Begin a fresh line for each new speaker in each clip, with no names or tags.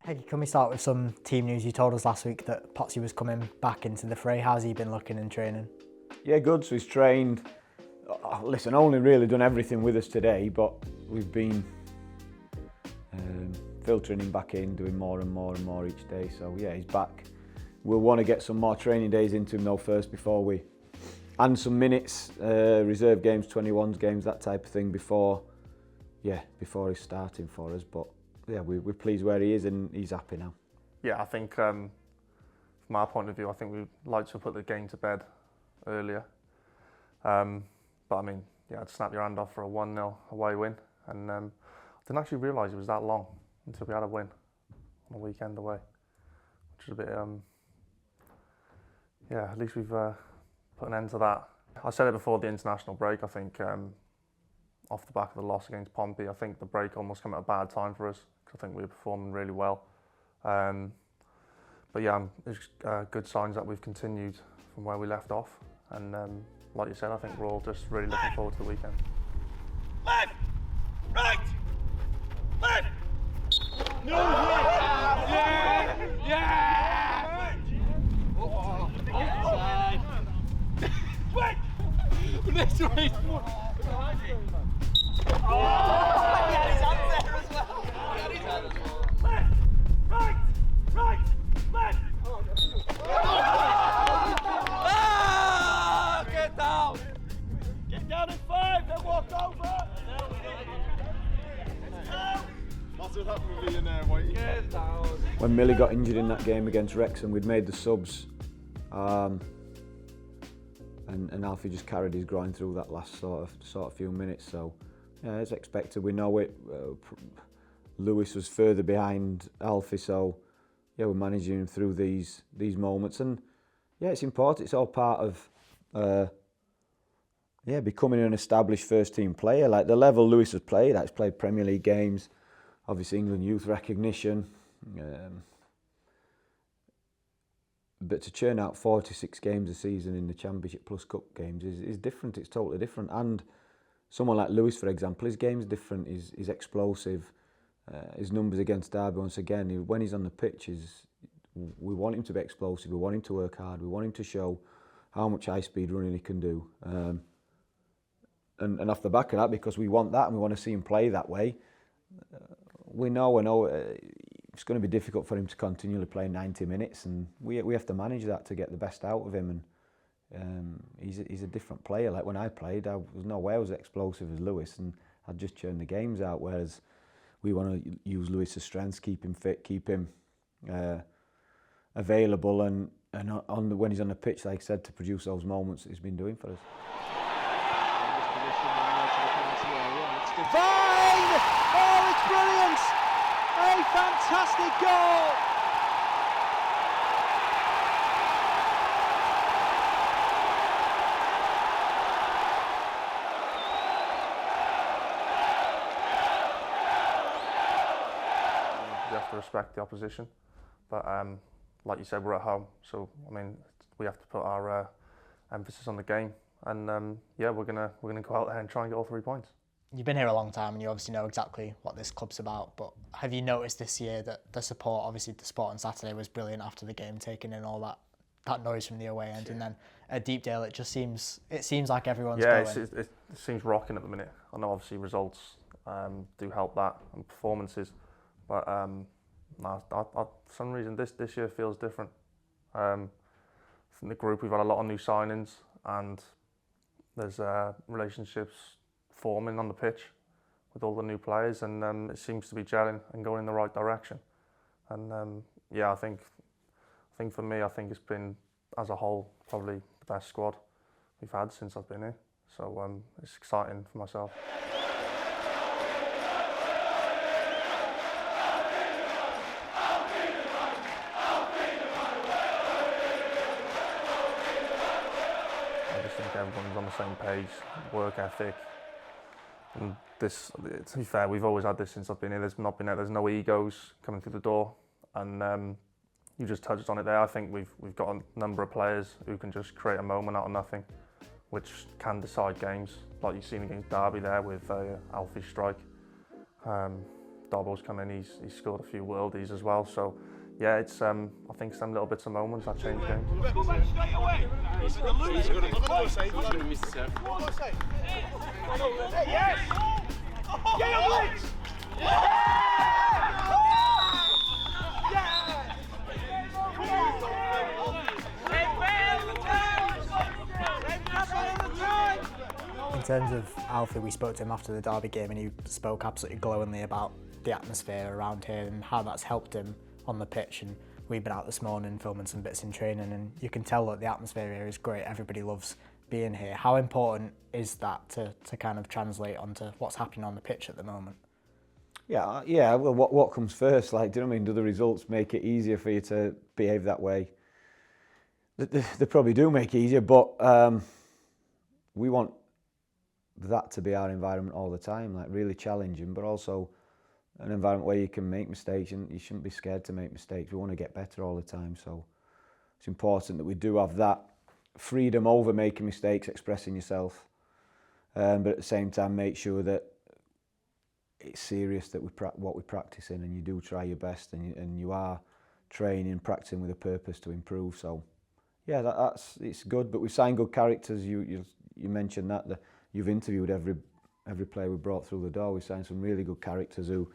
Hey, can we start with some team news? You told us last week that Potsy was coming back into the fray. How's he been looking in training?
Yeah, good. So he's trained. Listen, only really done everything with us today, but we've been filtering him back in, doing more and more and more each day. So yeah, he's back. We'll want to get some more training days into him though first and some minutes, reserve games, 21s games, that type of thing before he's starting for us. But yeah, we're pleased where he is and he's happy now.
Yeah, I think from our point of view, I think we'd like to put the game to bed earlier. But I mean, yeah, I'd snap your hand off for a 1-0 away win. And I didn't actually realise it was that long until we had a win on a weekend away, which is a bit, yeah, at least we've put an end to that. I said it before the international break, I think off the back of the loss against Pompey, I think the break almost came at a bad time for us because I think we were performing really well. But yeah, it's good signs that we've continued from where we left off. And like you said, I think we're all just really looking forward to the weekend.
Left! Right! Left! No! Yeah! Yeah! Wait! Next way! Left! Right! Right! Left! Get down! Get down in 5, then walk over! That's what happened with me in there, Whitey. Get down!
When Millie got injured in that game against Wrexham, we'd made the subs. And Alfie just carried his groin through that last sort of few minutes. So, yeah, as expected, we know it. Lewis was further behind Alfie, so yeah, we're managing him through these moments. And yeah, it's important. It's all part of becoming an established first team player. Like the level Lewis has played at, he's played Premier League games, obviously England youth recognition. But to churn out 46 games a season in the Championship plus Cup games is different. It's totally different. And someone like Lewis, for example, his game's different. He's explosive. His numbers against Derby, once again, when he's on the pitch, we want him to be explosive. We want him to work hard. We want him to show how much high-speed running he can do. And off the back of that, because we want that and we want to see him play that way, we know it's going to be difficult for him to continually play 90 minutes, and we have to manage that to get the best out of him. And he's a different player. Like when I played, there was no way I was as explosive as Lewis, and I'd just churn the games out. Whereas we want to use Lewis's strengths, keep him fit, keep him available, and when he's on the pitch, like I said, to produce those moments that he's been doing for us.
Divine! Oh, it's brilliant! A fantastic goal!
You have to respect the opposition, but like you said, we're at home, so I mean, we have to put our emphasis on the game, and yeah, we're gonna go out there and try and get all 3 points.
You've been here a long time and you obviously know exactly what this club's about, but have you noticed this year that the support, obviously the support on Saturday was brilliant after the game, taking in all that noise from the away end, and then at Deepdale it seems like everyone's going.
Yeah, it seems rocking at the minute. I know obviously results do help that and performances, but for some reason this year feels different. In the group we've had a lot of new signings and there's relationships forming on the pitch with all the new players, and it seems to be gelling and going in the right direction. And yeah, I think for me, I think it's been as a whole probably the best squad we've had since I've been here. So it's exciting for myself. I just think everyone's on the same page, work ethic. And this, to be fair, we've always had this since I've been here. There's no egos coming through the door, and you just touched on it there. I think we've got a number of players who can just create a moment out of nothing, which can decide games, like you've seen against Derby there with Alfie's strike. Dobbo's come in, he's scored a few worldies as well. So yeah, it's I think some little bits of moments that change games.
Go back straight away. He's going to miss the serve. Yes! Get your blitz!
In terms of Alfie, we spoke to him after the Derby game and he spoke absolutely glowingly about the atmosphere around here and how that's helped him on the pitch. And we've been out this morning filming some bits in training and you can tell that the atmosphere here is great. Everybody loves being here. How important is that to kind of translate onto what's happening on the pitch at the moment?
Yeah. Well, what comes first? Like, do you know what I mean? Do the results make it easier for you to behave that way? They probably do make it easier, but we want that to be our environment all the time, like really challenging, but also an environment where you can make mistakes and you shouldn't be scared to make mistakes. We want to get better all the time, so it's important that we do have that freedom over making mistakes, expressing yourself, but at the same time make sure that it's serious, that what we're practicing, and you do try your best, and you are training, practicing with a purpose to improve. So yeah, it's good. But we've signed good characters. You mentioned that you've interviewed every player we brought through the door. We've signed some really good characters who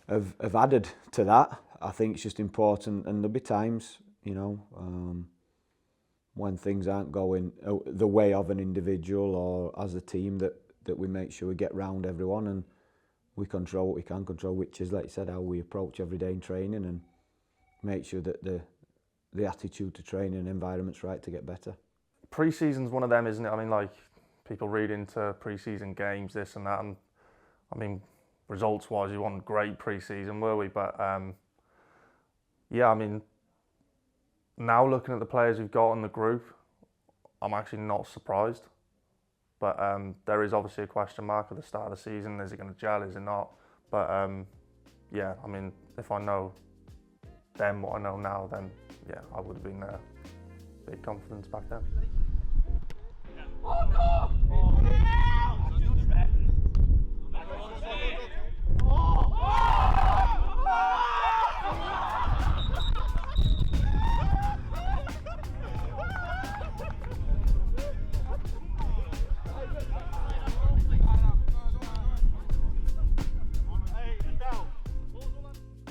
have added to that. I think it's just important, and there'll be times, when things aren't going the way of an individual or as a team, that we make sure we get round everyone and we control what we can control, which is, like you said, how we approach every day in training, and make sure that the attitude to training and environment's right to get better.
Pre-season's one of them, isn't it? I mean, like, people read into pre-season games, this and that, and I mean, results-wise, we won great pre-season, were we? But yeah, I mean, now looking at the players we've got in the group, I'm actually not surprised. But there is obviously a question mark at the start of the season. Is it going to gel? Is it not? But yeah, I mean, if I know then what I know now, then yeah, I would have been big confidence back then.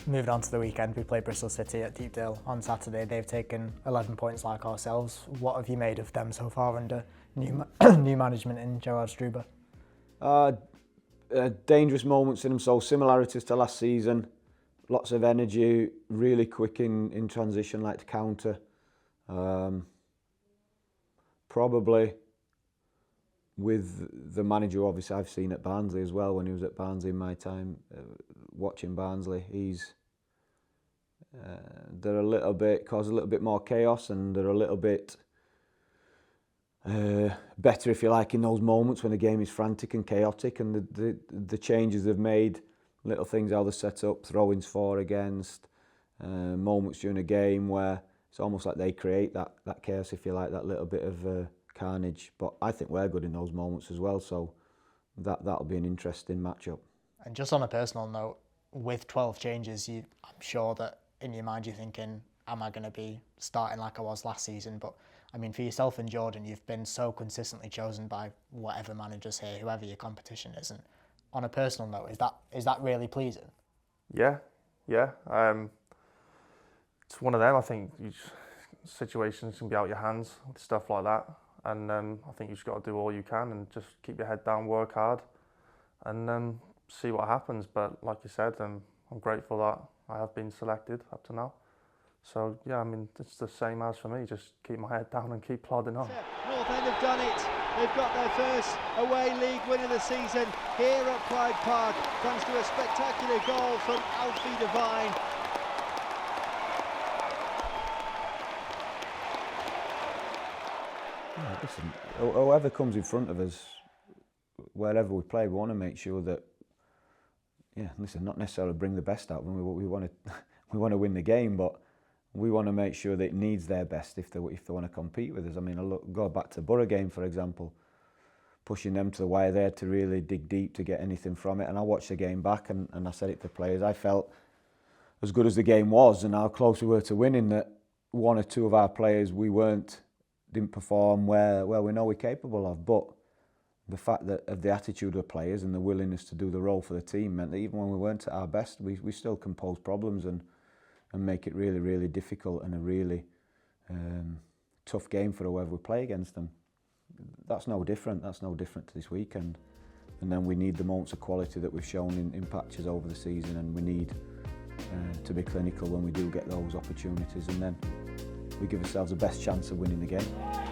Moving on to the weekend, we play Bristol City at Deepdale on Saturday. They've taken 11 points like ourselves. What have you made of them so far under new management in Gerard Struber?
Dangerous moments in them, so similarities to last season. Lots of energy, really quick in transition, like to counter. Probably with the manager, obviously I've seen at Barnsley as well, when he was at Barnsley in my time watching Barnsley. They're a little bit, cause a little bit more chaos, and they're a little bit better, if you like, in those moments when the game is frantic and chaotic, and the changes they've made, little things how they're set up, throw-ins for, against, moments during a game where it's almost like they create that chaos, if you like, that little bit of carnage. But I think we're good in those moments as well, so that'll be an interesting matchup.
And just on a personal note, with 12 changes, I'm sure that in your mind you're thinking, am I going to be starting like I was last season? But I mean, for yourself and Jordan, you've been so consistently chosen by whatever managers here, whoever your competition is. And on a personal note, is that really pleasing?
Yeah. It's one of them. I think situations can be out of your hands, stuff like that. And I think you've just got to do all you can and just keep your head down, work hard, and see what happens. But like you said, I'm grateful that I have been selected up to now. So yeah, I mean, it's the same as for me, just keep my head down and keep plodding on.
North End have done it. They've got their first away league win of the season here at Pride Park, thanks to a spectacular goal from Alfie Devine.
Yeah, listen, whoever comes in front of us, wherever we play, we want to make sure that, not necessarily bring the best out. We want to win the game, but we want to make sure that it needs their best if they want to compete with us. I mean, go back to Borough game, for example. pushing them to the wire. They had to really dig deep to get anything from it. And I watched the game back and I said it to players. I felt as good as the game was and how close we were to winning, that one or two of our players didn't perform where we know we're capable of. But the fact that of the attitude of the players and the willingness to do the role for the team meant that even when we weren't at our best, we still can pose problems and make it really, really difficult and a really tough game for whoever we play against them. That's no different. That's no different to this weekend. And then we need the moments of quality that we've shown in patches over the season, and we need to be clinical when we do get those opportunities, and then we give ourselves the best chance of winning the game.